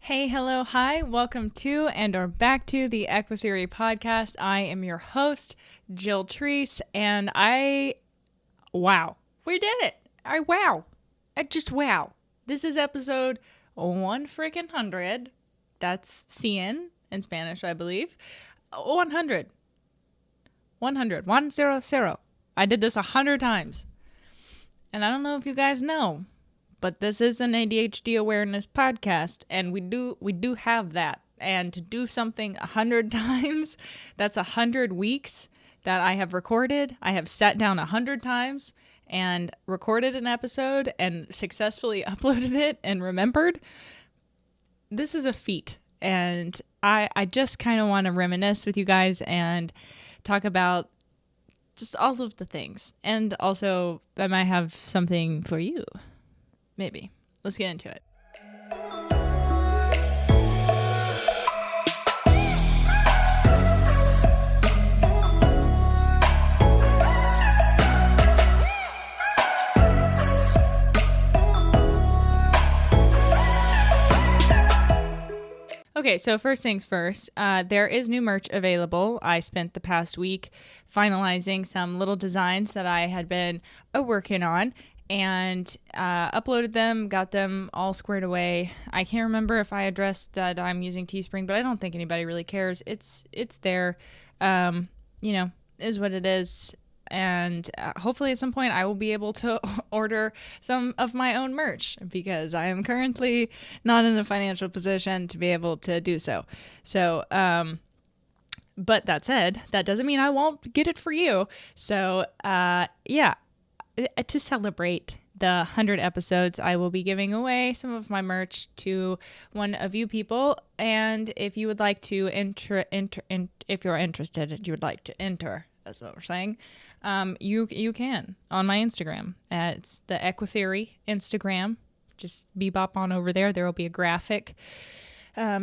Hey, hello, hi. Welcome to or back to the EquiTheory Podcast. I am your host, Jill Treece, and wow, we did it. Wow. This is episode 100. That's 100 in Spanish, I believe. 100. 100. 100. I did this 100 times. And I don't know if you guys know, but this is an ADHD awareness podcast, and we do have that. And to do something 100 times, that's 100 weeks that I have recorded. I have sat down 100 times and recorded an episode and successfully uploaded it and remembered. This is a feat, and I just kind of want to reminisce with you guys and talk about just all of the things. And also, I might have something for you. Maybe. Let's get into it. Okay, so first things first, there is new merch available. I spent the past week finalizing some little designs that I had been working on, and uploaded them, got them all squared away. I can't remember if I addressed that I'm using Teespring, but I don't think anybody really cares. It's there, is what it is. And hopefully at some point I will be able to order some of my own merch, because I am currently not in a financial position to be able to do so. So, but that said, that doesn't mean I won't get it for you. So, to celebrate the 100 episodes, I will be giving away some of my merch to one of you people. And if you would like to if you're interested and you would like to enter, that's what we're saying, you can on my Instagram. It's the EquiTheory Instagram. Just bebop on over there. There will be a graphic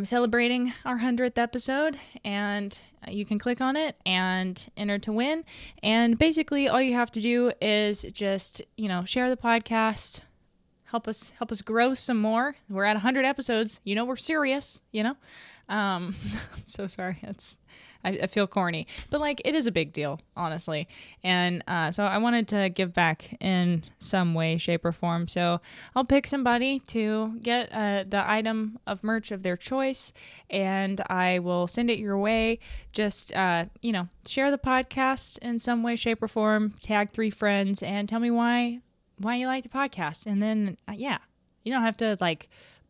celebrating our 100th episode, and you can click on it and enter to win. And basically all you have to do is just, share the podcast, help us grow some more. We're at 100 episodes. We're serious, I'm so sorry. I feel corny, but it is a big deal, honestly. And so I wanted to give back in some way, shape, or form. So I'll pick somebody to get the item of merch of their choice, and I will send it your way. Just, share the podcast in some way, shape, or form, tag 3 friends, and tell me why you like the podcast. And then, you don't have to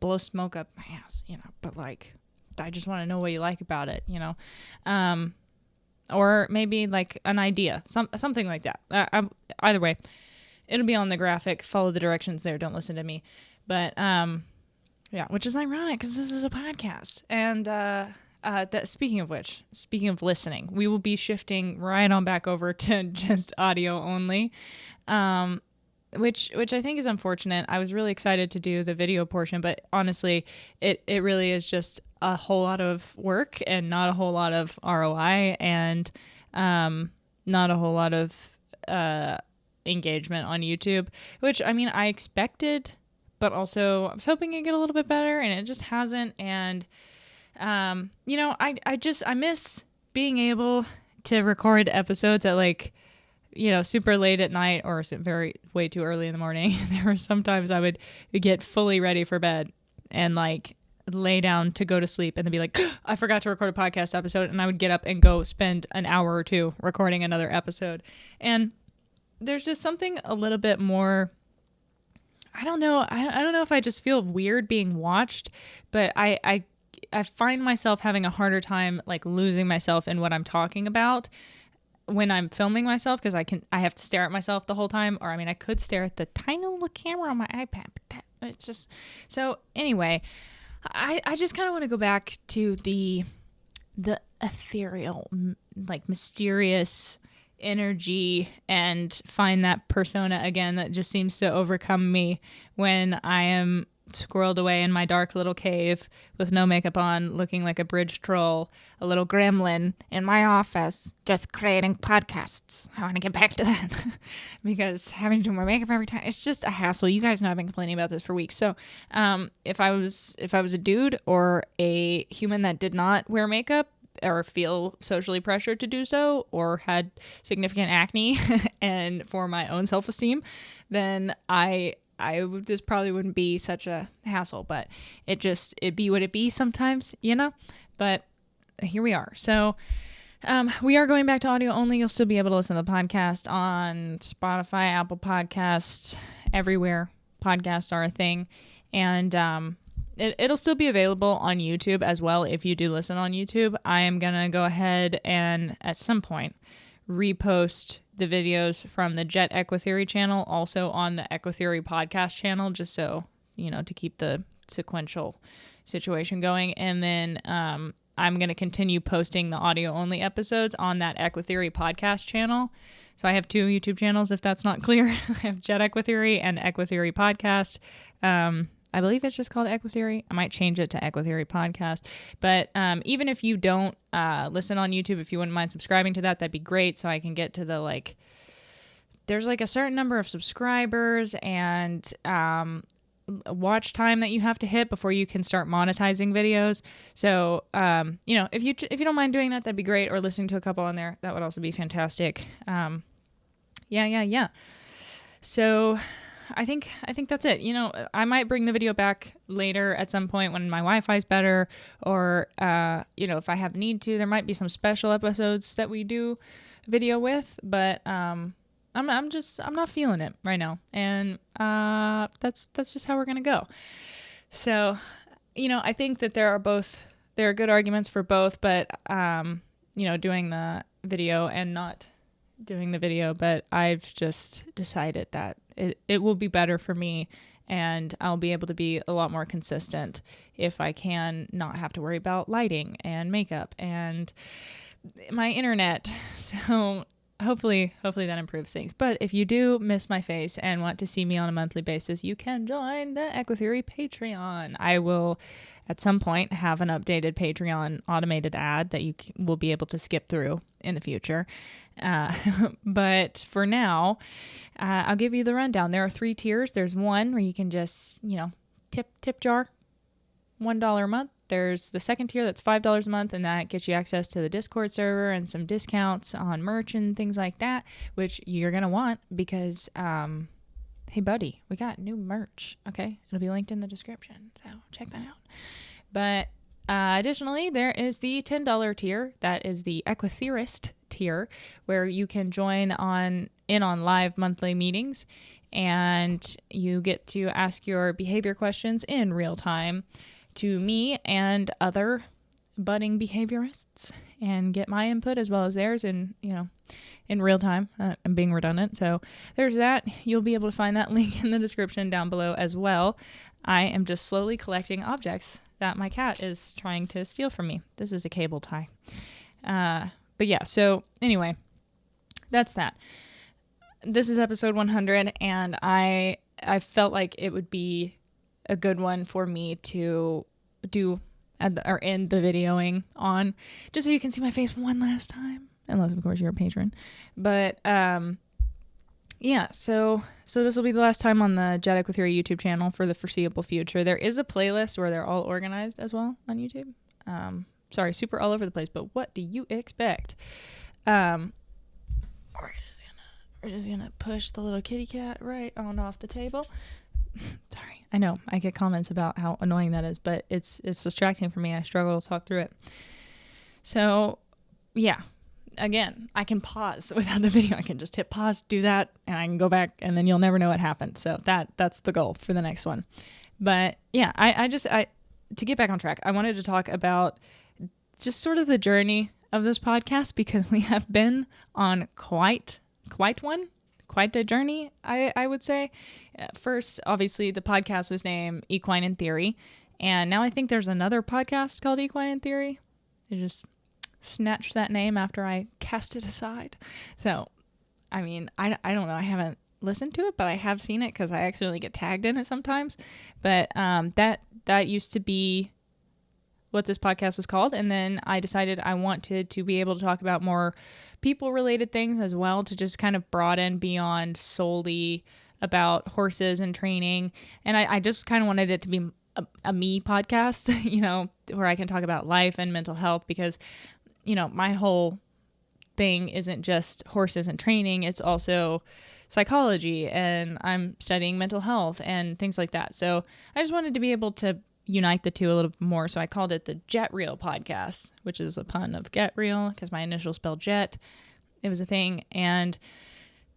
blow smoke up my ass, but I just want to know what you like about it, or maybe an idea, something like that. Either way, it'll be on the graphic. Follow the directions there. Don't listen to me. But which is ironic because this is a podcast. And speaking of listening, we will be shifting right on back over to just audio only. Which I think is unfortunate. I was really excited to do the video portion, but honestly, it really is just a whole lot of work and not a whole lot of ROI, and not a whole lot of engagement on YouTube, which I expected, but also I was hoping it'd get a little bit better, and it just hasn't. And I miss being able to record episodes at super late at night or way too early in the morning. There were sometimes I would get fully ready for bed and lay down to go to sleep, and then be I forgot to record a podcast episode, and I would get up and go spend an hour or two recording another episode. And there's just something a little bit more, I don't know if I just feel weird being watched, but I find myself having a harder time losing myself in what I'm talking about when I'm filming myself, because I have to stare at myself the whole time, or I could stare at the tiny little camera on my iPad, but it's just, so anyway, I just kind of want to go back to the ethereal, mysterious energy, and find that persona again that just seems to overcome me when I am squirreled away in my dark little cave with no makeup on, looking like a bridge troll, a little gremlin in my office, just creating podcasts. I want to get back to that because having to do more makeup every time, it's just a hassle. You guys know I've been complaining about this for weeks. So if I was a dude or a human that did not wear makeup or feel socially pressured to do so, or had significant acne and for my own self-esteem, then this probably wouldn't be such a hassle, but it'd be what it be sometimes, but here we are. So, we are going back to audio only. You'll still be able to listen to the podcast on Spotify, Apple Podcasts, everywhere podcasts are a thing. And, it'll still be available on YouTube as well. If you do listen on YouTube, I am going to go ahead and at some point repost the videos from the JETEquiTheory channel also on the EquiTheory Podcast channel, just so, to keep the sequential situation going. And then I'm going to continue posting the audio only episodes on that EquiTheory Podcast channel. So I have 2 YouTube channels, if that's not clear. I have JETEquiTheory and EquiTheory Podcast. I believe it's just called EquiTheory. I might change it to EquiTheory Podcast. But even if you don't listen on YouTube, if you wouldn't mind subscribing to that, that'd be great. So I can get to the, there's a certain number of subscribers and watch time that you have to hit before you can start monetizing videos. So, if you don't mind doing that, that'd be great. Or listening to a couple on there, that would also be fantastic. Yeah. So I think that's it. I might bring the video back later at some point when my Wi-Fi is better, or if I have need to, there might be some special episodes that we do video with, but I'm not feeling it right now, and that's just how we're gonna go. So, I think that there are good arguments for both, but doing the video and not doing the video, but I've just decided that it will be better for me, and I'll be able to be a lot more consistent if I can not have to worry about lighting and makeup and my internet. So hopefully that improves things. But if you do miss my face and want to see me on a monthly basis, you can join the EquiTheory Patreon. I will at some point have an updated Patreon automated ad that you will be able to skip through in the future. But for now, I'll give you the rundown. There are 3 tiers. There's one where you can just, tip jar, $1 a month. There's the second tier that's $5 a month, and that gets you access to the Discord server and some discounts on merch and things like that, which you're going to want because, hey buddy, we got new merch. Okay. It'll be linked in the description. So check that out. But additionally, there is the $10 tier. That is the EquiTheorist tier, where you can join on live monthly meetings, and you get to ask your behavior questions in real time to me and other budding behaviorists, and get my input as well as theirs in real time. I'm being redundant. So there's that. You'll be able to find that link in the description down below as well. I am just slowly collecting objects that my cat is trying to steal from me. This is a cable tie. But yeah, so anyway, that's that. This is episode 100, and I felt like it would be a good one for me to do or end the videoing on, just so you can see my face one last time, unless of course you're a patron. But yeah, so this will be the last time on the JETEquiTheory YouTube channel for the foreseeable future. There is a playlist where they're all organized as well on YouTube. Sorry, super all over the place, but what do you expect? We're just gonna push the little kitty cat right on off the table. Sorry, I know I get comments about how annoying that is, but it's distracting for me. I struggle to talk through it. So yeah, again, I can pause without the video. I can just hit pause, do that, and I can go back, and then you'll never know what happened. So that's the goal for the next one. But yeah, I to get back on track, I wanted to talk about just sort of the journey of this podcast, because we have been on quite a journey, I would say. First, obviously, the podcast was named Equine in Theory, and now I think there's another podcast called Equine in Theory. I just snatched that name after I cast it aside. So, I mean, I don't know. I haven't listened to it, but I have seen it because I accidentally get tagged in it sometimes. But that used to be what this podcast was called. And then I decided I wanted to be able to talk about more people related things as well, to just kind of broaden beyond solely about horses and training. And I just kind of wanted it to be a me podcast, where I can talk about life and mental health, because, my whole thing isn't just horses and training. It's also psychology, and I'm studying mental health and things like that. So I just wanted to be able to unite the two a little bit more. So I called it the JETEquiTheory Podcast, which is a pun of get real, because my initials spelled jet. It was a thing. And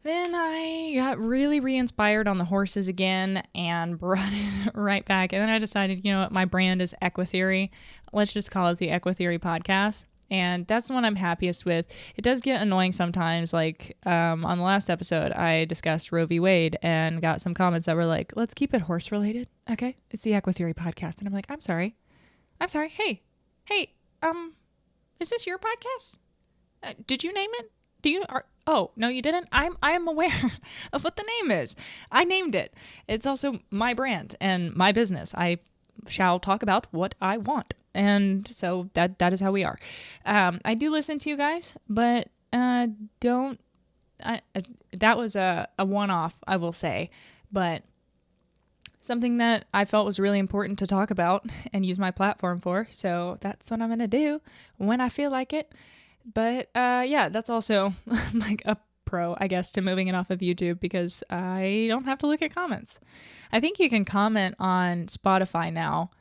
then I got really re-inspired on the horses again and brought it right back. And then I decided, what, my brand is EquiTheory. Let's just call it the EquiTheory Podcast. And that's the one I'm happiest with. It does get annoying sometimes. Like on the last episode, I discussed Roe v. Wade and got some comments that were like, let's keep it horse related. Okay. It's the EquiTheory Podcast. And I'm like, I'm sorry. Hey, is this your podcast? Did you name it? Oh, no, you didn't. I am aware of what the name is. I named it. It's also my brand and my business. I shall talk about what I want. And so that is how we are. I do listen to you guys, but that was a one-off, I will say, but something that I felt was really important to talk about and use my platform for. So that's what I'm going to do when I feel like it. But that's also like a pro, I guess, to moving it off of YouTube, because I don't have to look at comments. I think you can comment on Spotify now.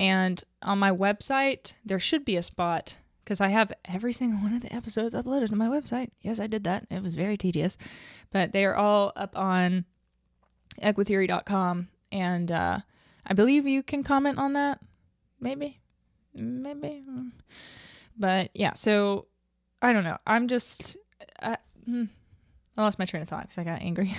And on my website, there should be a spot, because I have every single one of the episodes uploaded to my website. Yes, I did that. It was very tedious, but they are all up on EquiTheory.com. And I believe you can comment on that. Maybe. But yeah, so I don't know. I'm just, I lost my train of thought because I got angry.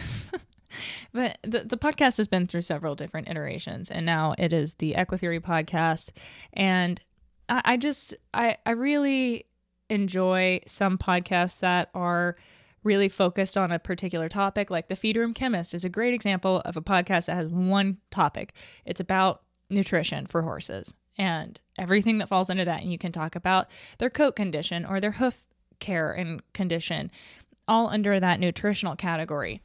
But the podcast has been through several different iterations, and now it is the EquiTheory Podcast. And I really enjoy some podcasts that are really focused on a particular topic. Like the Feed Room Chemist is a great example of a podcast that has one topic. It's about nutrition for horses and everything that falls under that. And you can talk about their coat condition or their hoof care and condition, all under that nutritional category.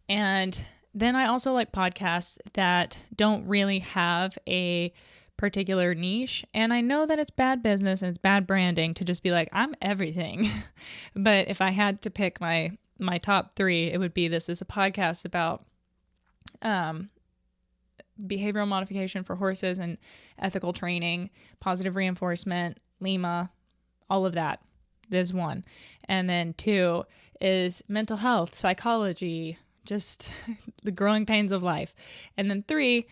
And then I also like podcasts that don't really have a particular niche. And I know that it's bad business and it's bad branding to just be like, I'm everything. But if I had to pick my top three, it would be, this is a podcast about behavioral modification for horses and ethical training, positive reinforcement, Lima, all of that. There's one. And then two is mental health, psychology, just the growing pains of life. And then three,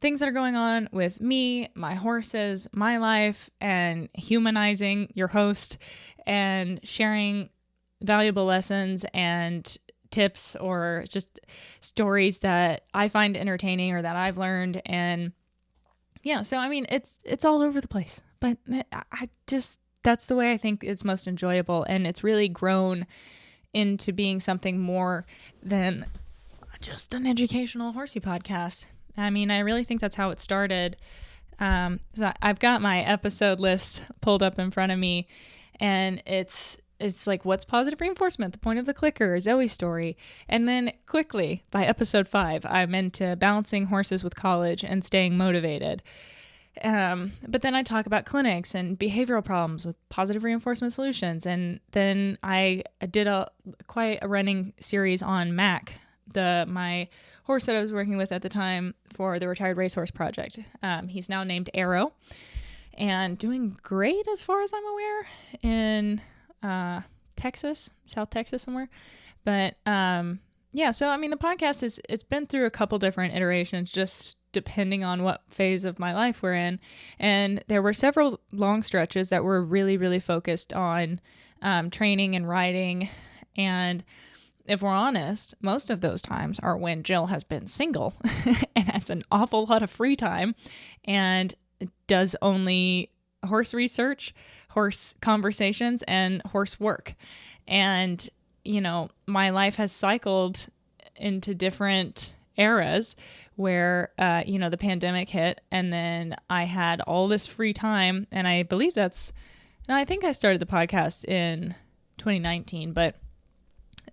things that are going on with me, my horses, my life, and humanizing your host and sharing valuable lessons and tips or just stories that I find entertaining or that I've learned. And yeah, so I mean, it's all over the place, but that's the way I think it's most enjoyable. And it's really grown into being something more than just an educational horsey podcast. I mean, I really think that's how it started. So I've got my episode list pulled up in front of me, and it's like, what's positive reinforcement? The point of the clicker, Zoe's story. And then quickly, by episode 5, I'm into balancing horses with college and staying motivated. But then I talk about clinics and behavioral problems with positive reinforcement solutions. And then I did quite a running series on Mac, my horse that I was working with at the time for the Retired Racehorse Project. He's now named Arrow and doing great as far as I'm aware in Texas, South Texas somewhere. But yeah, so I mean, the podcast it's been through a couple different iterations, just depending on what phase of my life we're in. And there were several long stretches that were really, really focused on training and riding. And if we're honest, most of those times are when Jill has been single and has an awful lot of free time and does only horse research, horse conversations, and horse work. And my life has cycled into different eras where, the pandemic hit, and then I had all this free time, and I believe I think I started the podcast in 2019, but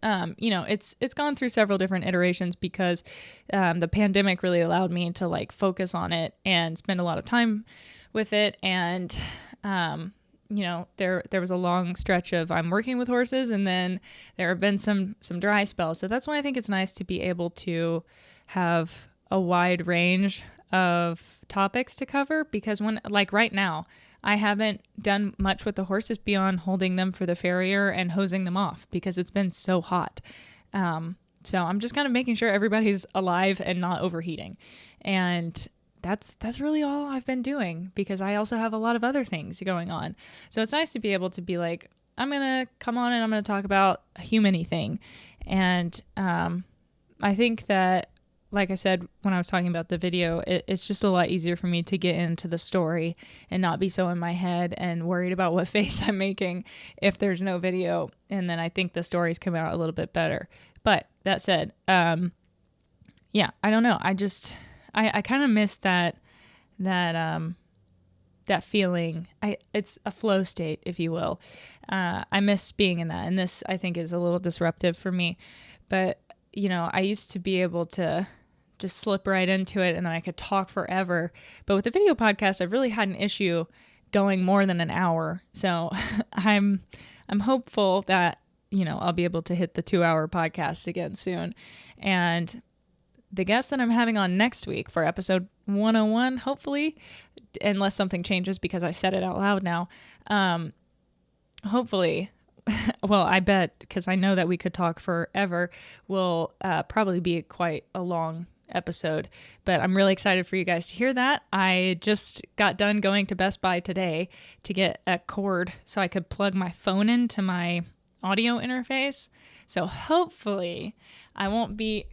it's gone through several different iterations because the pandemic really allowed me to like focus on it and spend a lot of time with it. And, there was a long stretch of I'm working with horses, and then there have been some dry spells. So that's why I think it's nice to be able to have a wide range of topics to cover, because right now, I haven't done much with the horses beyond holding them for the farrier and hosing them off because it's been so hot. So I'm just kind of making sure everybody's alive and not overheating. And that's really all I've been doing, because I also have a lot of other things going on. So it's nice to be able to be like, I'm going to come on and I'm going to talk about a human-y thing. And I think that, like I said, when I was talking about the video, it's just a lot easier for me to get into the story and not be so in my head and worried about what face I'm making if there's no video. And then I think the stories come out a little bit better. But that said, I don't know. I kind of miss that feeling. It's a flow state, if you will. I miss being in that. And this, I think, is a little disruptive for me. But, I used to be able to just slip right into it, and then I could talk forever. But with the video podcast, I've really had an issue going more than an hour. So I'm hopeful that, I'll be able to hit the 2-hour podcast again soon. And the guest that I'm having on next week for episode 101, hopefully, unless something changes because I said it out loud now, hopefully, well, I bet, because I know that we could talk forever, will probably be quite a long episode, but I'm really excited for you guys to hear that. I just got done going to Best Buy today to get a cord so I could plug my phone into my audio interface. So hopefully I won't be,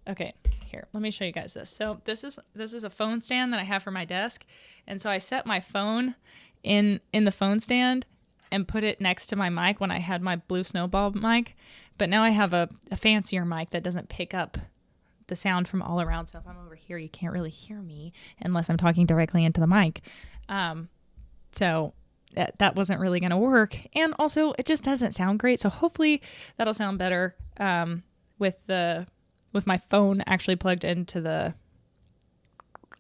okay, here, let me show you guys this. So this is a phone stand that I have for my desk. And so I set my phone in the phone stand and put it next to my mic when I had my Blue Snowball mic. But now I have a fancier mic that doesn't pick up the sound from all around. So if I'm over here, you can't really hear me unless I'm talking directly into the mic. So that wasn't really going to work. And also it just doesn't sound great. So hopefully that'll sound better with my phone actually plugged into the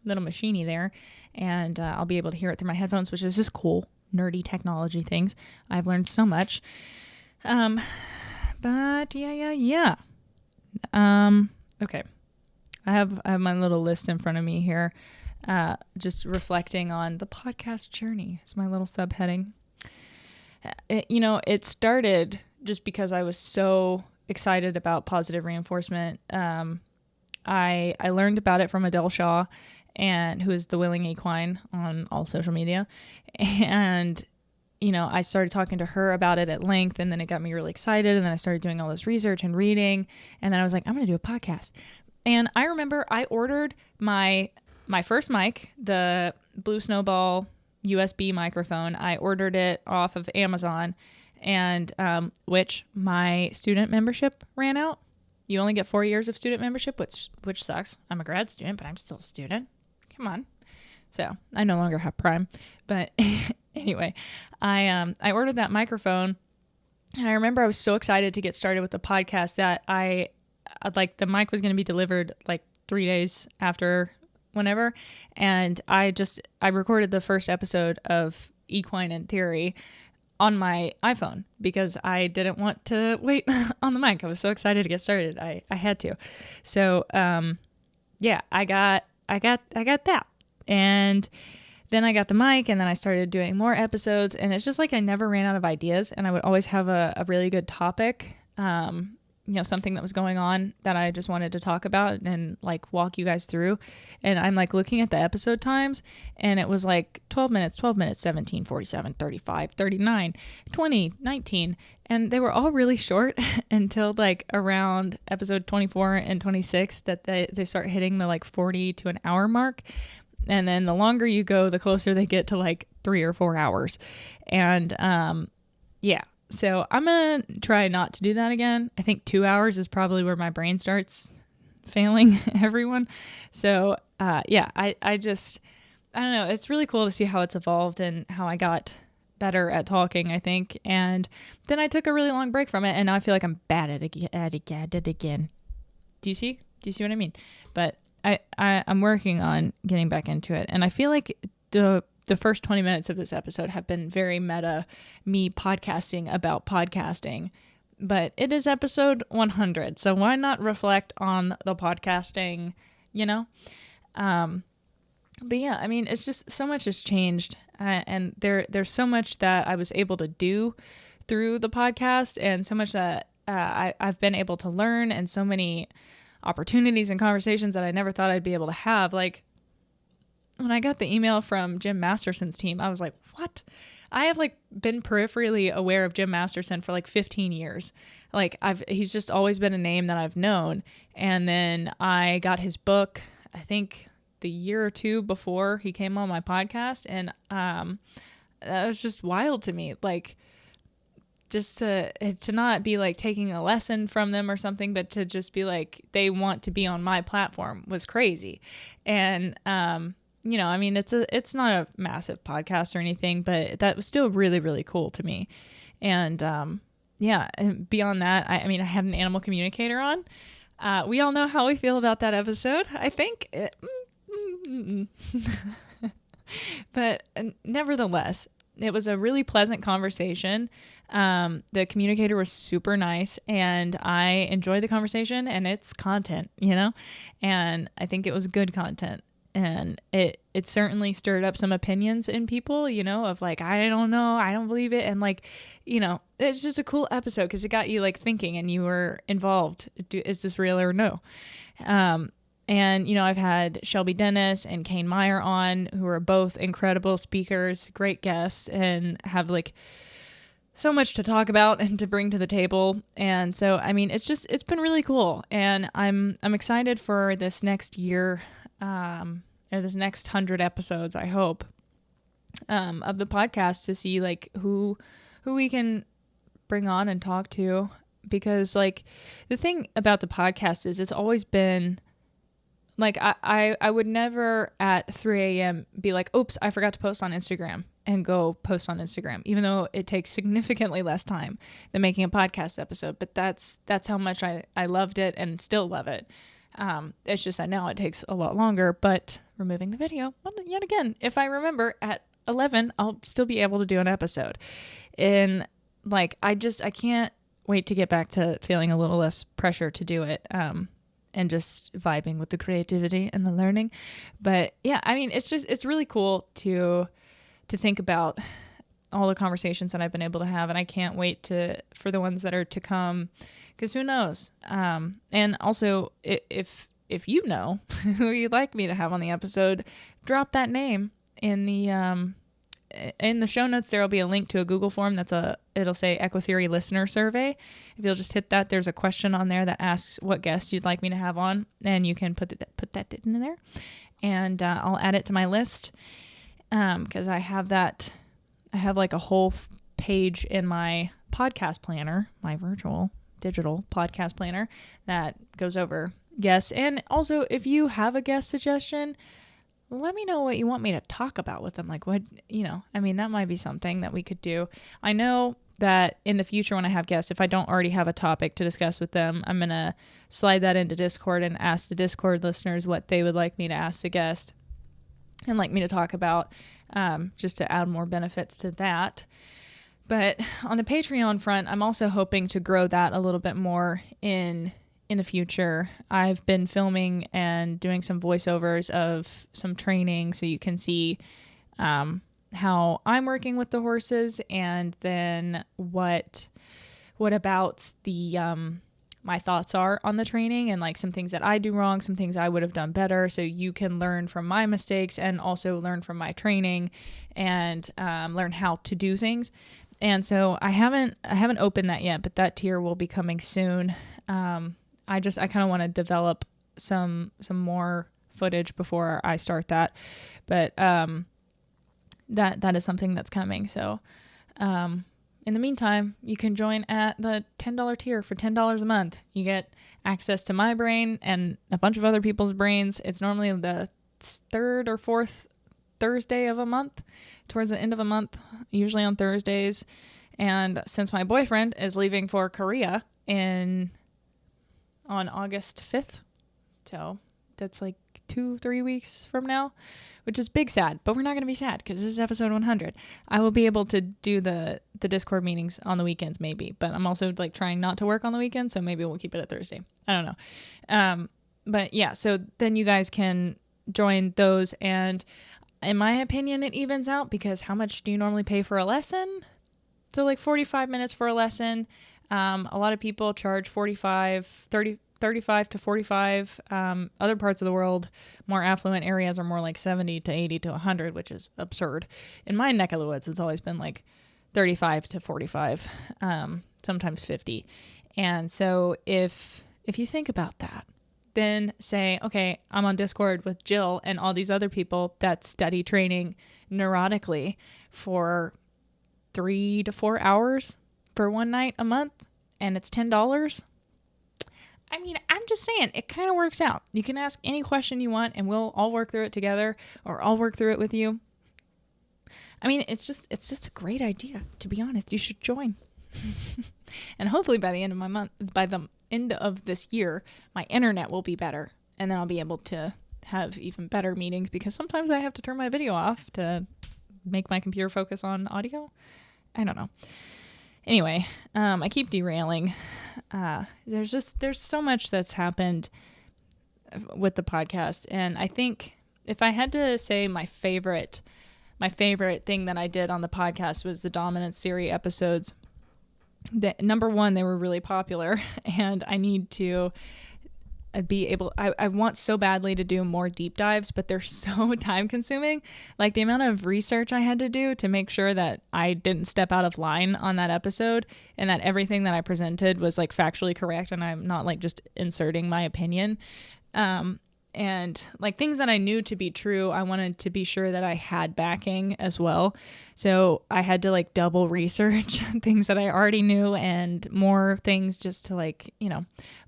little machiney there. And I'll be able to hear it through my headphones, which is just cool. Nerdy technology things. I've learned so much. But yeah. Okay. I have my little list in front of me here. Just reflecting on the podcast journey is my little subheading. It started just because I was so excited about positive reinforcement. I learned about it from Adele Shaw, who is the Willing Equine on all social media. And, I started talking to her about it at length, and then it got me really excited. And then I started doing all this research and reading. And then I was like, I'm going to do a podcast. And I remember I ordered my first mic, the Blue Snowball USB microphone. I ordered it off of Amazon, and which my student membership ran out. You only get 4 years of student membership, which sucks. I'm a grad student, but I'm still a student. Come on. So I no longer have Prime. But anyway, I ordered that microphone, and I remember I was so excited to get started with the podcast that the mic was going to be delivered like 3 days after whenever. And I recorded the first episode of Equine in Theory on my iPhone because I didn't want to wait on the mic. I was so excited to get started. I had to. So, I got that. And then I got the mic, and then I started doing more episodes, and it's just like I never ran out of ideas, and I would always have a really good topic, something that was going on that I just wanted to talk about and like walk you guys through. And I'm like looking at the episode times, and it was like 12 minutes, 17, 47, 35, 39, 20, 19. And they were all really short until like around episode 24 and 26 that they start hitting the like 40 to an hour mark. And then the longer you go, the closer they get to like 3 or 4 hours. And, So I'm going to try not to do that again. I think 2 hours is probably where my brain starts failing everyone. So, I don't know. It's really cool to see how it's evolved and how I got better at talking, I think. And then I took a really long break from it, and now I feel like I'm bad at it again. Do you see what I mean? But I'm working on getting back into it. And I feel like the first 20 minutes of this episode have been very meta, me podcasting about podcasting. But it is episode 100, so why not reflect on the podcasting, But yeah, I mean, it's just so much has changed, and there's so much that I was able to do through the podcast, and so much that I've been able to learn, and so many opportunities and conversations that I never thought I'd be able to have. Like when I got the email from Jim Masterson's team, I was like, what? I have been peripherally aware of Jim Masterson for 15 years. He's just always been a name that I've known. And then I got his book, I think the year or two before he came on my podcast. And that was just wild to me. Just to not be taking a lesson from them or something, but to just be they want to be on my platform was crazy. And, I mean, it's not a massive podcast or anything, but that was still really, really cool to me. And, and beyond that, I mean, I had an animal communicator on. We all know how we feel about that episode, I think. But nevertheless, it was a really pleasant conversation. The communicator was super nice, and I enjoyed the conversation, and it's content, and I think it was good content. And it certainly stirred up some opinions in people, of I don't know, I don't believe it. And it's just a cool episode because it got you thinking, and you were involved. Is this real or no? And, I've had Shelby Dennis and Kane Meyer on, who are both incredible speakers, great guests, and have so much to talk about and to bring to the table. And so, I mean, it's been really cool. And I'm excited for this next year, or this next 100 episodes, I hope, of the podcast, to see who we can bring on and talk to. Because the thing about the podcast is it's always been I would never at 3 a.m. be oops, I forgot to post on Instagram, and go post on Instagram, even though it takes significantly less time than making a podcast episode. But that's how much I loved it and still love it. It's just that now it takes a lot longer, but removing the video, yet again, if I remember at 11, I'll still be able to do an episode. And I can't wait to get back to feeling a little less pressure to do it. And just vibing with the creativity and the learning. But yeah, I mean, it's really cool to think about all the conversations that I've been able to have. And I can't wait for the ones that are to come, because who knows? And also, if you know who you'd like me to have on the episode, drop that name in the show notes. There'll be a link to a Google form it'll say EquiTheory listener survey. If you'll just hit that, there's a question on there that asks what guest you'd like me to have on, and you can put that in there, and I'll add it to my list, because I have a whole page in my podcast planner, my virtual digital podcast planner, that goes over guests. And also, if you have a guest suggestion, let me know what you want me to talk about with them. That might be something that we could do. I know that in the future, when I have guests, if I don't already have a topic to discuss with them, I'm going to slide that into Discord and ask the Discord listeners what they would like me to ask the guest and like me to talk about, just to add more benefits to that. But on the Patreon front, I'm also hoping to grow that a little bit more in the future. I've been filming and doing some voiceovers of some training, so you can see how I'm working with the horses, and then what about the my thoughts are on the training, and some things that I do wrong, some things I would have done better, so you can learn from my mistakes and also learn from my training, and learn how to do things. And so I haven't opened that yet, but that tier will be coming soon. I kind of want to develop some more footage before I start that, but that is something that's coming. So in the meantime, you can join at the $10 tier for $10 a month. You get access to my brain and a bunch of other people's brains. It's normally the third or fourth Thursday of a month, towards the end of a month, usually on Thursdays. And since my boyfriend is leaving for Korea on August 5th, so that's like 2-3 weeks from now, which is big sad, but we're not going to be sad because this is episode 100. I will be able to do the Discord meetings on the weekends maybe, but I'm also like trying not to work on the weekends, so maybe we'll keep it at Thursday. I don't know. But yeah, so then you guys can join those, and in my opinion, it evens out because how much do you normally pay for a lesson? So like 45 minutes for a lesson. A lot of people charge 35 to 45. Other parts of the world, more affluent areas are more like 70 to 80 to 100, which is absurd. In my neck of the woods, it's always been like 35 to 45, sometimes 50. And so if you think about that, then say, okay, I'm on Discord with Jill and all these other people that study training neurotically for 3 to 4 hours for one night a month, and it's $10. I mean, I'm just saying, it kind of works out. You can ask any question you want, and we'll all work through it together, or I'll work through it with you. I mean, it's just a great idea, to be honest. You should join. And hopefully by the end of this year, my internet will be better, and then I'll be able to have even better meetings, because sometimes I have to turn my video off to make my computer focus on audio. I don't know. Anyway, I keep derailing. There's so much that's happened with the podcast, and I think if I had to say my favorite thing that I did on the podcast was the Dominance Theory episodes. Number one, they were really popular, and I need to be able, I want so badly to do more deep dives, but they're so time consuming. Like the amount of research I had to do to make sure that I didn't step out of line on that episode, and that everything that I presented was like factually correct, and I'm not like just inserting my opinion. And like things that I knew to be true, I wanted to be sure that I had backing as well. So I had to like double research things that I already knew and more things just to like,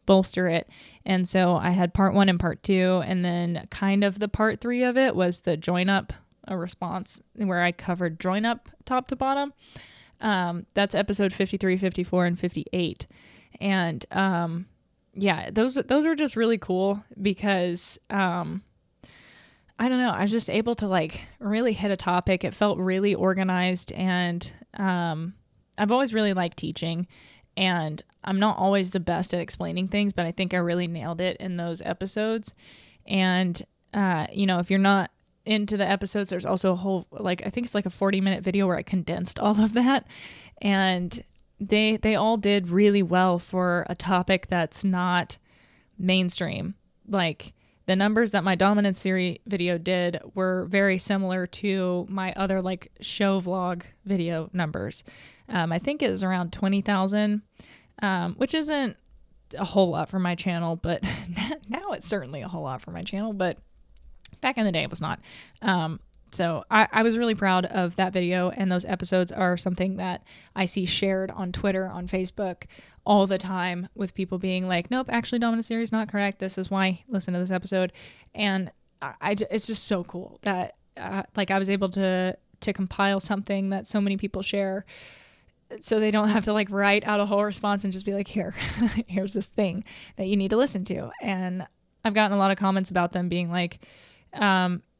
bolster it. And so I had part 1 and part 2, and then kind of the part 3 of it was the join up a response, where I covered join up top to bottom. That's episode 53, 54, and 58. And, yeah, those are just really cool because, I don't know, I was just able to like really hit a topic. It felt really organized, and, I've always really liked teaching, and I'm not always the best at explaining things, but I think I really nailed it in those episodes. And, if you're not into the episodes, there's also a whole, like, I think it's like a 40-minute video where I condensed all of that, and they all did really well for a topic that's not mainstream. Like the numbers that my Dominance Theory video did were very similar to my other like show vlog video numbers. I think it was around 20,000, which isn't a whole lot for my channel, but now it's certainly a whole lot for my channel, but back in the day it was not. So I was really proud of that video, and those episodes are something that I see shared on Twitter, on Facebook all the time, with people being like, nope, actually Dominance Theory is not correct. This is why, listen to this episode. And it's just so cool that like I was able to compile something that so many people share, so they don't have to like write out a whole response and just be like, here's this thing that you need to listen to. And I've gotten a lot of comments about them being like,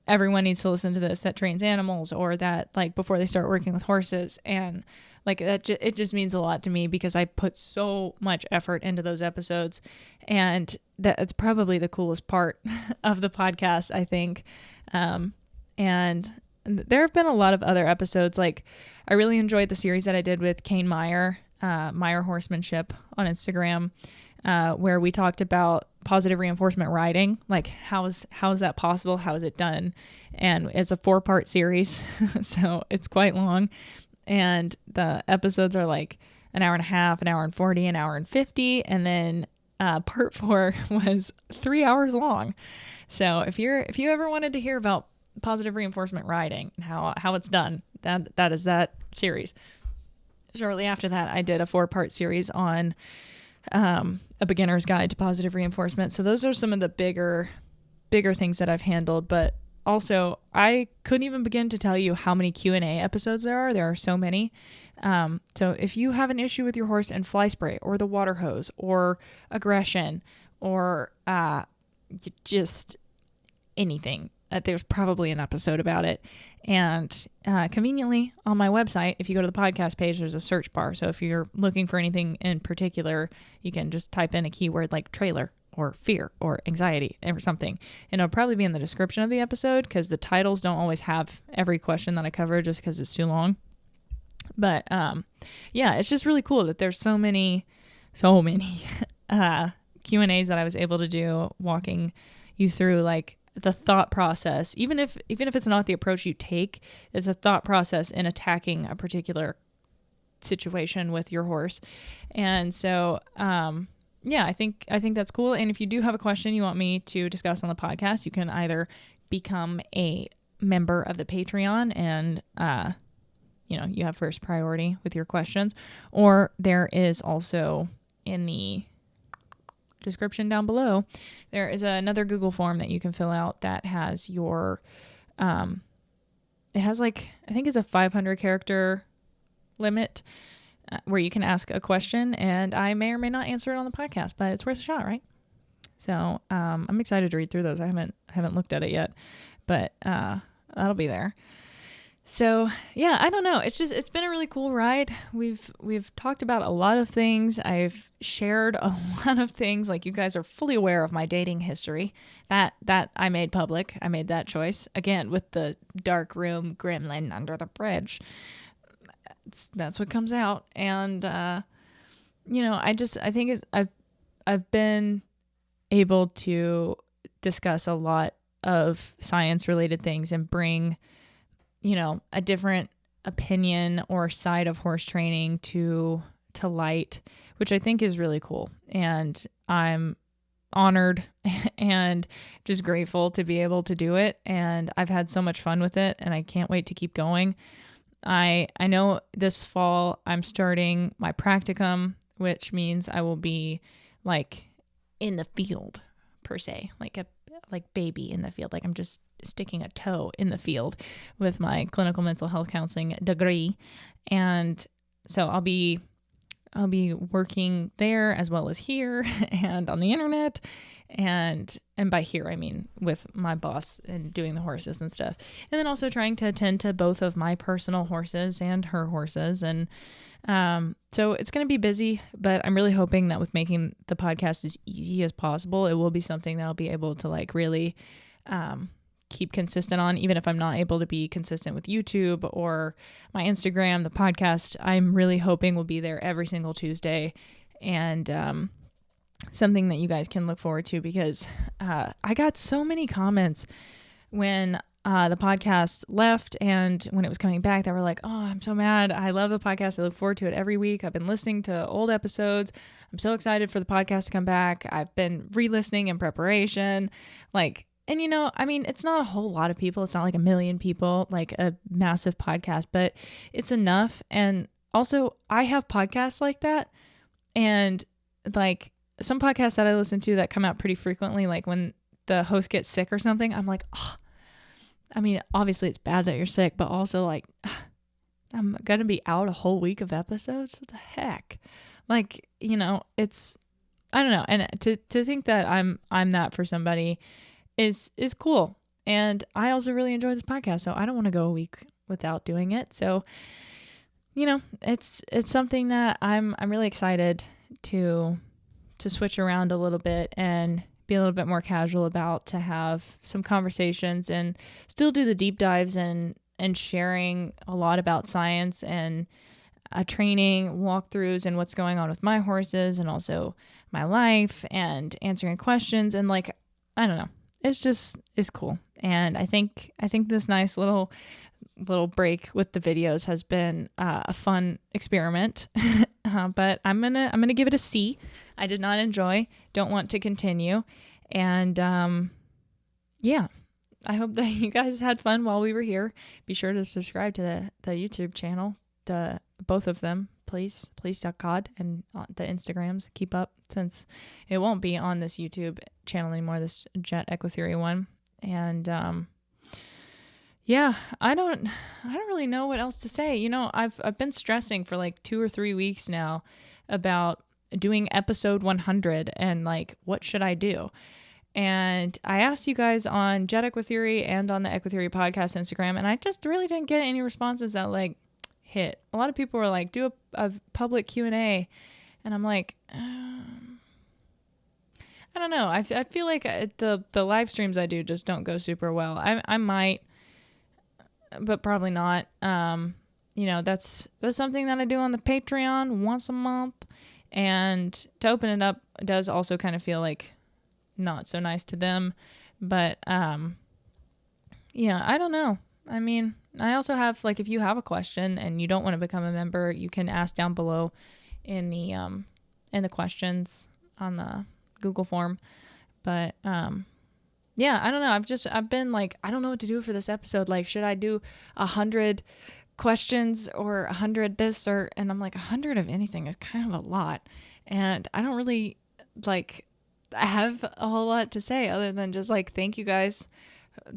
everyone needs to listen to this that trains animals, or that like before they start working with horses. And like that, it just means a lot to me because I put so much effort into those episodes, and that's probably the coolest part of the podcast, I think. And there have been a lot of other episodes. Like I really enjoyed the series that I did with Kane Meyer, Meyer Horsemanship on Instagram, where we talked about positive reinforcement riding. Like how is that possible? How is it done? And it's a 4-part series, so it's quite long. And the episodes are like an hour and a half, an hour and 40, an hour and 50. And then part 4 was 3 hours long. So if you ever wanted to hear about positive reinforcement riding and how it's done, that is that series. shortly after that, I did a 4-part series on a beginner's guide to positive reinforcement. So those are some of the bigger things that I've handled. But also, I couldn't even begin to tell you how many Q&A episodes there are. There are so many. So if you have an issue with your horse and fly spray or the water hose or aggression or just anything, there's probably an episode about it. And conveniently on my website, if you go to the podcast page, there's a search bar. So if you're looking for anything in particular, you can just type in a keyword like trailer or fear or anxiety or something. And it'll probably be in the description of the episode, because the titles don't always have every question that I cover just because it's too long. But yeah, it's just really cool that there's so many Q&As that I was able to do, walking you through like the thought process. Even if it's not the approach you take, it's a thought process in attacking a particular situation with your horse. And so yeah, I think that's cool. And if you do have a question you want me to discuss on the podcast, you can either become a member of the Patreon and you have first priority with your questions, or there is also in the description down below, there is another Google form that you can fill out that has your it has like, I think it's a 500 character limit where you can ask a question, and I may or may not answer it on the podcast, but it's worth a shot, right? So I'm excited to read through those. I haven't looked at it yet, but that'll be there. So yeah, I don't know. It's been a really cool ride. We've talked about a lot of things. I've shared a lot of things. Like, you guys are fully aware of my dating history. That I made public. I made that choice again with the dark room gremlin under the bridge. That's what comes out. And I think I've been able to discuss a lot of science related things and bring a different opinion or side of horse training to light, which I think is really cool. And I'm honored and just grateful to be able to do it. And I've had so much fun with it, and I can't wait to keep going. I know this fall I'm starting my practicum, which means I will be like in the field per se, like baby in the field. Like, I'm just sticking a toe in the field with my clinical mental health counseling degree. And so I'll be working there as well as here and on the internet. And by here, I mean with my boss and doing the horses and stuff. And then also trying to attend to both of my personal horses and her horses. And so it's going to be busy, but I'm really hoping that with making the podcast as easy as possible, it will be something that I'll be able to like really keep consistent on, even if I'm not able to be consistent with YouTube or my Instagram. The podcast, I'm really hoping will be there every single Tuesday, and something that you guys can look forward to, because I got so many comments when the podcast left and when it was coming back that were like, oh, I'm so mad. I love the podcast. I look forward to it every week. I've been listening to old episodes. I'm so excited for the podcast to come back. I've been re-listening in preparation. And it's not a whole lot of people. It's not like 1 million people, like a massive podcast, but it's enough. And also, I have podcasts like that. And like some podcasts that I listen to that come out pretty frequently, like when the host gets sick or something, I'm like, oh, I mean, obviously it's bad that you're sick, but also like, I'm going to be out a whole week of episodes. What the heck? Like, it's, I don't know. And to think that I'm that for somebody is cool. And I also really enjoy this podcast, so I don't want to go a week without doing it. So, it's something that I'm really excited to switch around a little bit and be a little bit more casual about, to have some conversations and still do the deep dives and sharing a lot about science and training walkthroughs and what's going on with my horses and also my life and answering questions. And like, I don't know. It's cool. And I think this nice little break with the videos has been a fun experiment. But I'm gonna give it a C. I did not enjoy. Don't want to continue. And yeah, I hope that you guys had fun while we were here. Be sure to subscribe to the YouTube channel. both of them, please God, and the Instagrams, keep up, since it won't be on this YouTube channel anymore, this JETEquiTheory one. And yeah, I don't really know what else to say. You know, I've been stressing for like 2 or 3 weeks now about doing episode 100 and like, what should I do? And I asked you guys on JETEquiTheory and on the EquiTheory Podcast Instagram, and I just really didn't get any responses that like hit. A lot of people were like, do a public Q&A. And I'm like, I don't know. I feel like the live streams I do just don't go super well. I might, but probably not. You know, that's something that I do on the Patreon once a month. And to open it up does also kind of feel like not so nice to them. But yeah, I don't know. I mean, I also have, like, if you have a question and you don't want to become a member, you can ask down below in the questions on the Google form. But yeah, I don't know. I've been like, I don't know what to do for this episode. Like, should I do 100 questions or 100 this or, and I'm like, 100 of anything is kind of a lot. And I don't really like, I have a whole lot to say other than just like, thank you guys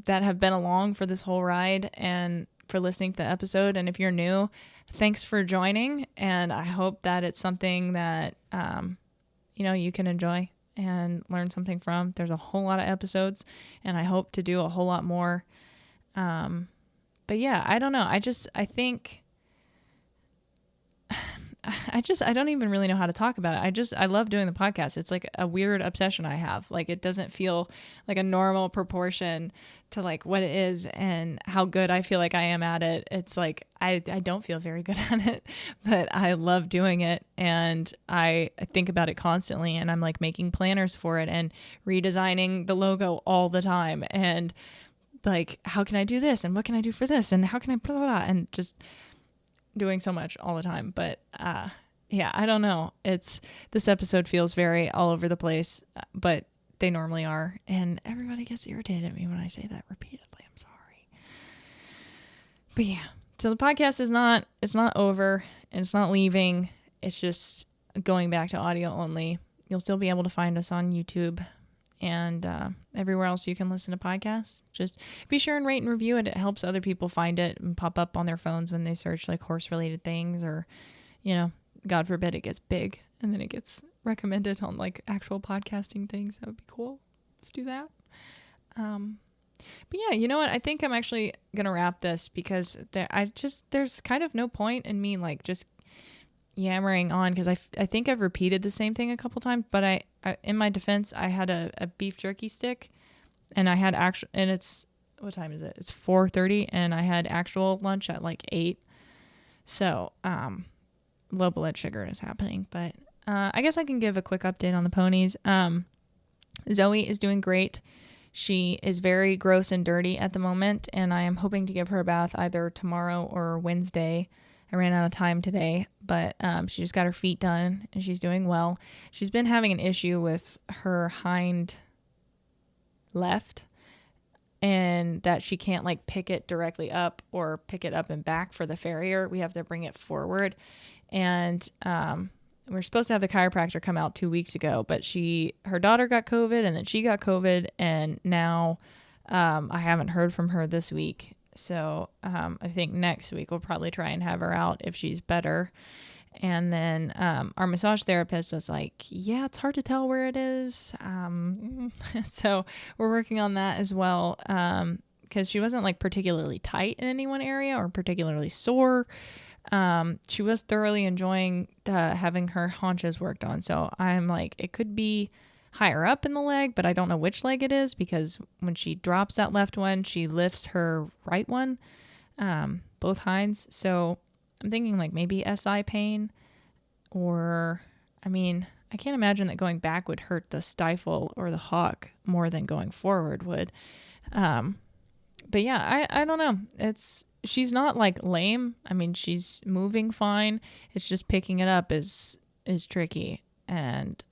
that have been along for this whole ride and for listening to the episode. And if you're new, thanks for joining. And I hope that it's something that, you know, you can enjoy and learn something from. There's a whole lot of episodes and I hope to do a whole lot more. But yeah, I don't know. I don't even really know how to talk about it. I love doing the podcast. It's like a weird obsession I have. Like, it doesn't feel like a normal proportion to like what it is and how good I feel like I am at it. It's like, I don't feel very good at it, but I love doing it. And I think about it constantly, and I'm like making planners for it and redesigning the logo all the time. And like, how can I do this? And what can I do for this? And how can I blah, blah, blah, and just doing so much all the time. But yeah, I don't know. This episode feels very all over the place, but they normally are. And everybody gets irritated at me when I say that repeatedly. I'm sorry. But yeah, so the podcast it's not over and it's not leaving. It's just going back to audio only. You'll still be able to find us on YouTube and everywhere else you can listen to podcasts. Just be sure and rate and review it. It helps other people find it and pop up on their phones when they search like horse related things, or, you know, God forbid it gets big and then it gets recommended on like actual podcasting things. That would be cool. Let's do that. But yeah, you know what? I think I'm actually going to wrap this because there's kind of no point in me like just yammering on, because I think I've repeated the same thing a couple times, but I in my defense, I had a beef jerky stick and I had and it's, what time is it? It's 4:30 and I had actual lunch at like 8. So, low blood sugar is happening, but, I guess I can give a quick update on the ponies. Zoe is doing great. She is very gross and dirty at the moment, and I am hoping to give her a bath either tomorrow or Wednesday. I ran out of time today, but she just got her feet done and she's doing well. She's been having an issue with her hind left, and that she can't like pick it directly up or pick it up and back for the farrier. We have to bring it forward. And we're supposed to have the chiropractor come out 2 weeks ago, but her daughter got COVID and then she got COVID, and now I haven't heard from her this week. So I think next week we'll probably try and have her out if she's better. And then our massage therapist was like, yeah, it's hard to tell where it is. So we're working on that as well, because she wasn't like particularly tight in any one area or particularly sore. She was thoroughly enjoying having her haunches worked on. So I'm like, it could be higher up in the leg, but I don't know which leg it is, because when she drops that left one, she lifts her right one, both hinds. So I'm thinking like maybe SI pain, or, I mean, I can't imagine that going back would hurt the stifle or the hock more than going forward would. But yeah, I don't know. She's not like lame. I mean, she's moving fine. It's just picking it up is tricky. And,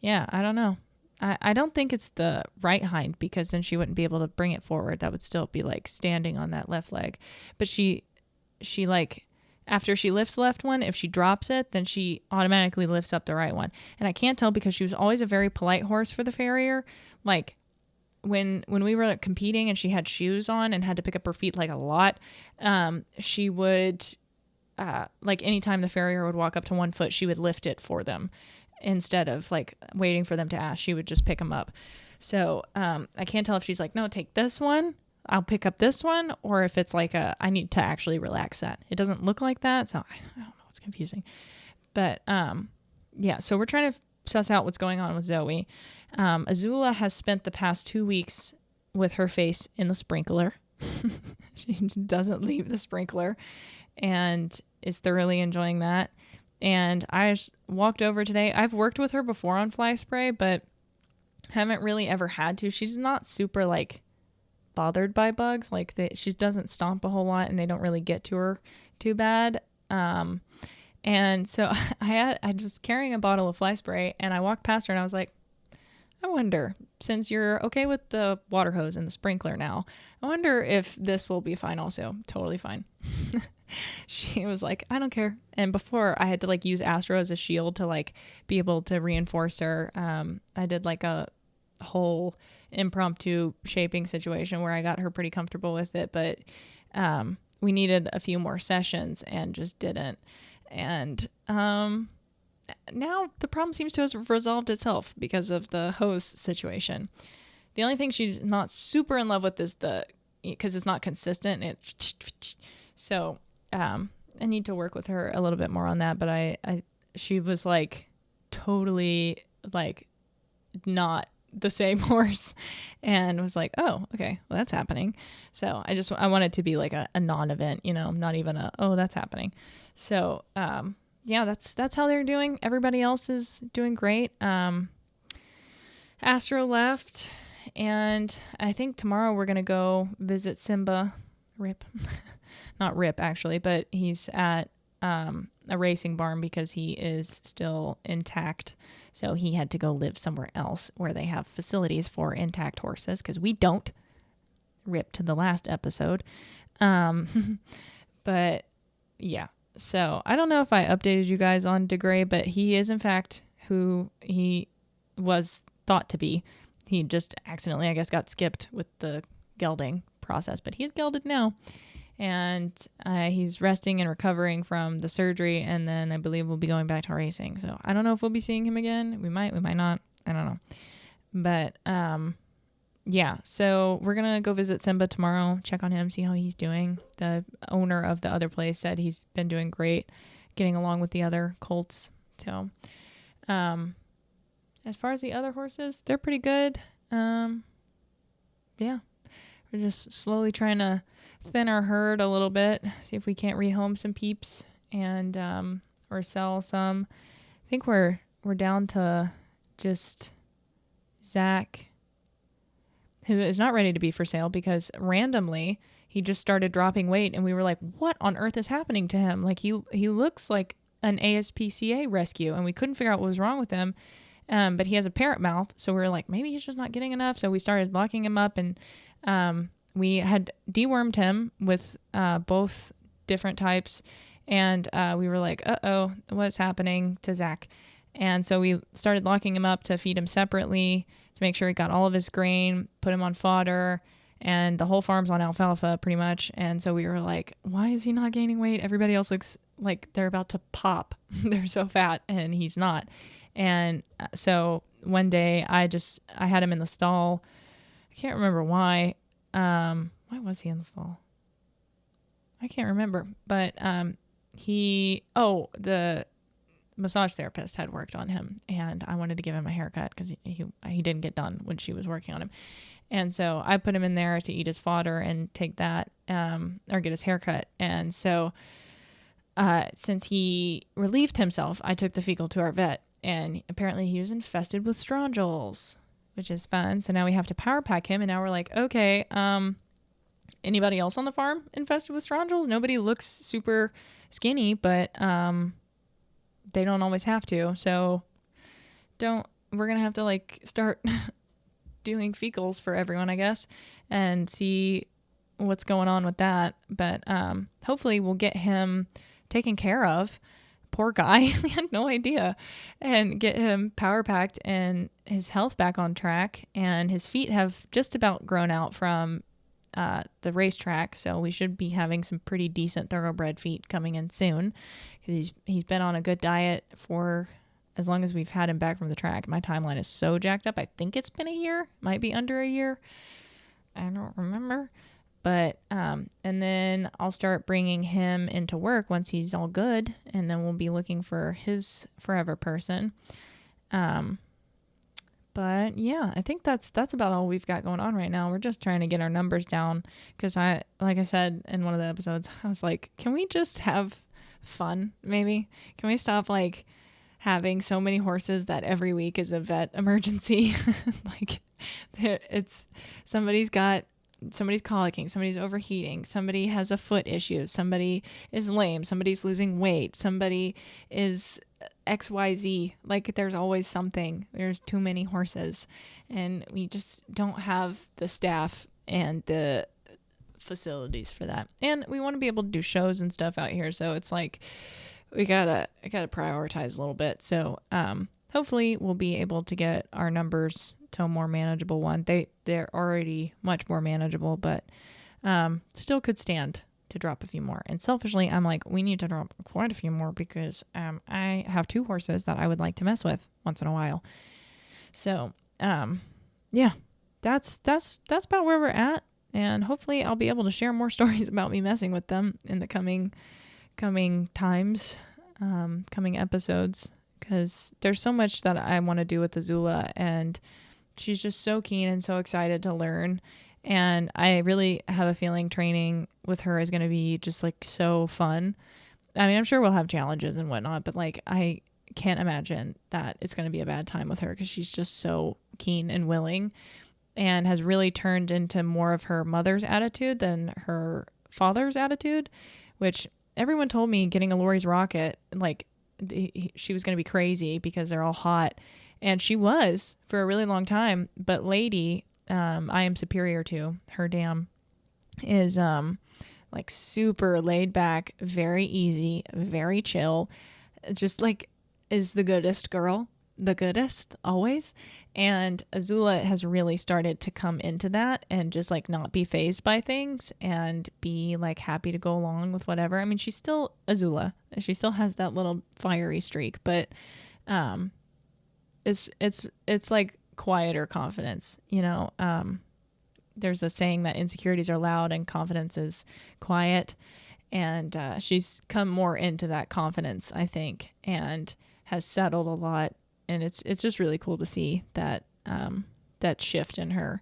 yeah, I don't know. I don't think it's the right hind, because then she wouldn't be able to bring it forward. That would still be like standing on that left leg. But she like after she lifts the left one, if she drops it, then she automatically lifts up the right one. And I can't tell because she was always a very polite horse for the farrier. Like when we were competing and she had shoes on and had to pick up her feet like a lot, she would like anytime the farrier would walk up to one foot, she would lift it for them instead of like waiting for them to ask. She would just pick them up. So I can't tell if she's like, no, take this one, I'll pick up this one, or if it's like I need to actually relax that. It doesn't look like that, so I don't know. It's confusing. But yeah, so we're trying to suss out what's going on with Zoe. Azula has spent the past 2 weeks with her face in the sprinkler. She doesn't leave the sprinkler and is thoroughly enjoying that. And I just walked over today. I've worked with her before on fly spray, but haven't really ever had to. She's not super like bothered by bugs. Like she doesn't stomp a whole lot and they don't really get to her too bad. And so I was carrying a bottle of fly spray and I walked past her and I was like, I wonder, since you're okay with the water hose and the sprinkler now, I wonder if this will be fine also. Totally fine. She was like, I don't care. And before I had to like use Astro as a shield to like be able to reinforce her. I did like a whole impromptu shaping situation where I got her pretty comfortable with it, but we needed a few more sessions and just didn't. And now the problem seems to have resolved itself because of the hose situation. The only thing she's not super in love with is because it's not consistent. So I need to work with her a little bit more on that. But she was like totally like not the same horse and was like, oh, okay, well that's happening. So I want it to be like a non-event, not even that's happening. So yeah, that's how they're doing. Everybody else is doing great. Astro left, and I think tomorrow we're gonna go visit Simba. Rip. Not Rip actually, but he's at a racing barn because he is still intact. So he had to go live somewhere else where they have facilities for intact horses because we don't. Rip to the last episode. But yeah. So I don't know if I updated you guys on DeGray, but he is in fact who he was thought to be. He just accidentally, I guess, got skipped with the gelding process, but he's gelded now. And he's resting and recovering from the surgery, and then I believe we'll be going back to racing. So I don't know if we'll be seeing him again. We might not. I don't know. But yeah, so we're going to go visit Simba tomorrow, check on him, see how he's doing. The owner of the other place said he's been doing great, getting along with the other colts. So as far as the other horses, they're pretty good. Yeah, we're just slowly trying to thin our herd a little bit, see if we can't rehome some peeps and or sell some. I think we're down to just Zach, who is not ready to be for sale because randomly he just started dropping weight and we were like, what on earth is happening to him? Like he looks like an ASPCA rescue and we couldn't figure out what was wrong with him. But he has a parrot mouth, so we were like, maybe he's just not getting enough. So we started locking him up and we had dewormed him with both different types. And we were like, uh-oh, what's happening to Zach? And so we started locking him up to feed him separately to make sure he got all of his grain, put him on fodder, and the whole farm's on alfalfa pretty much. And so we were like, why is he not gaining weight? Everybody else looks like they're about to pop. They're so fat and he's not. And so one day I had him in the stall. I can't remember why. Why was he in the stall? I can't remember. But the massage therapist had worked on him and I wanted to give him a haircut because he didn't get done when she was working on him. And so I put him in there to eat his fodder and take that or get his haircut. And so since he relieved himself, I took the fecal to our vet. And apparently he was infested with strongels, which is fun. So now we have to power pack him. And now we're like, okay, anybody else on the farm infested with strongels? Nobody looks super skinny, but they don't always have to. So we're going to have to like start doing fecals for everyone, I guess, and see what's going on with that. But hopefully we'll get him taken care of. Poor guy. We had no idea. And get him power packed and his health back on track. And his feet have just about grown out from the racetrack. So we should be having some pretty decent thoroughbred feet coming in soon. He's been on a good diet for as long as we've had him back from the track. My timeline is so jacked up. I think it's been a year. Might be under a year. I don't remember. But, and then I'll start bringing him into work once he's all good, and then we'll be looking for his forever person. But yeah, I think that's about all we've got going on right now. We're just trying to get our numbers down because like I said in one of the episodes, I was like, can we just have fun? Maybe can we stop like having so many horses that every week is a vet emergency? Like it's somebody's colicking, somebody's overheating, somebody has a foot issue, somebody is lame, somebody's losing weight, somebody is XYZ. Like there's always something. There's too many horses and we just don't have the staff and the facilities for that. And we want to be able to do shows and stuff out here. So it's like I gotta prioritize a little bit. So hopefully we'll be able to get our numbers to a more manageable one. They're already much more manageable, but still could stand to drop a few more. And selfishly, I'm like, we need to drop quite a few more because I have 2 horses that I would like to mess with once in a while. So yeah, that's about where we're at. And hopefully I'll be able to share more stories about me messing with them in the coming times, coming episodes, because there's so much that I want to do with Azula, and she's just so keen and so excited to learn. And I really have a feeling training with her is going to be just like so fun. I mean, I'm sure we'll have challenges and whatnot, but like, I can't imagine that it's going to be a bad time with her because she's just so keen and willing and has really turned into more of her mother's attitude than her father's attitude, which everyone told me getting a Lori's rocket, like she was going to be crazy because they're all hot. And she was for a really long time, but Lady, I am superior to her dam, is like super laid back, very easy, very chill, just like is the goodest girl, the goodest always. And Azula has really started to come into that and just like not be fazed by things and be like happy to go along with whatever. I mean, she's still Azula. She still has that little fiery streak, but it's like quieter confidence, you know. There's a saying that insecurities are loud and confidence is quiet, and she's come more into that confidence, I think, and has settled a lot. And it's just really cool to see that that shift in her.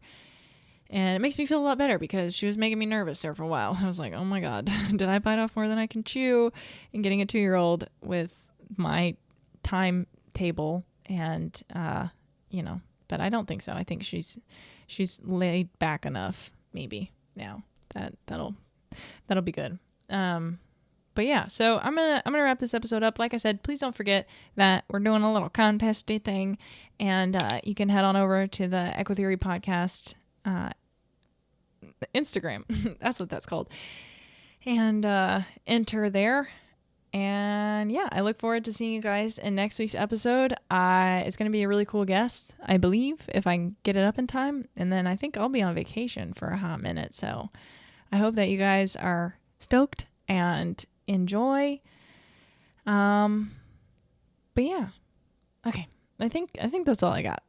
And it makes me feel a lot better because she was making me nervous there for a while. I was like, oh my God, did I bite off more than I can chew? And getting a 2-year-old with my timetable and, you know, but I don't think so. I think she's laid back enough maybe now that'll be good. But yeah, so I'm gonna wrap this episode up. Like I said, please don't forget that we're doing a little contesty thing, and you can head on over to the EquiTheory Podcast Instagram. That's what that's called, and enter there. And yeah, I look forward to seeing you guys in next week's episode. It's gonna be a really cool guest, I believe, if I can get it up in time. And then I think I'll be on vacation for a hot minute. So I hope that you guys are stoked and enjoy. But yeah. Okay. I think that's all I got.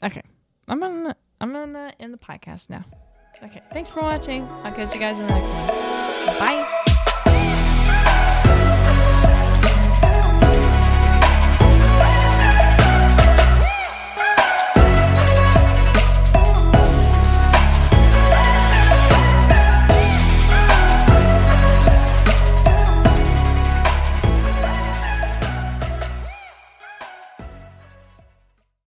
Okay. I'm gonna end the podcast now. Okay. Thanks for watching. I'll catch you guys in the next one. Bye.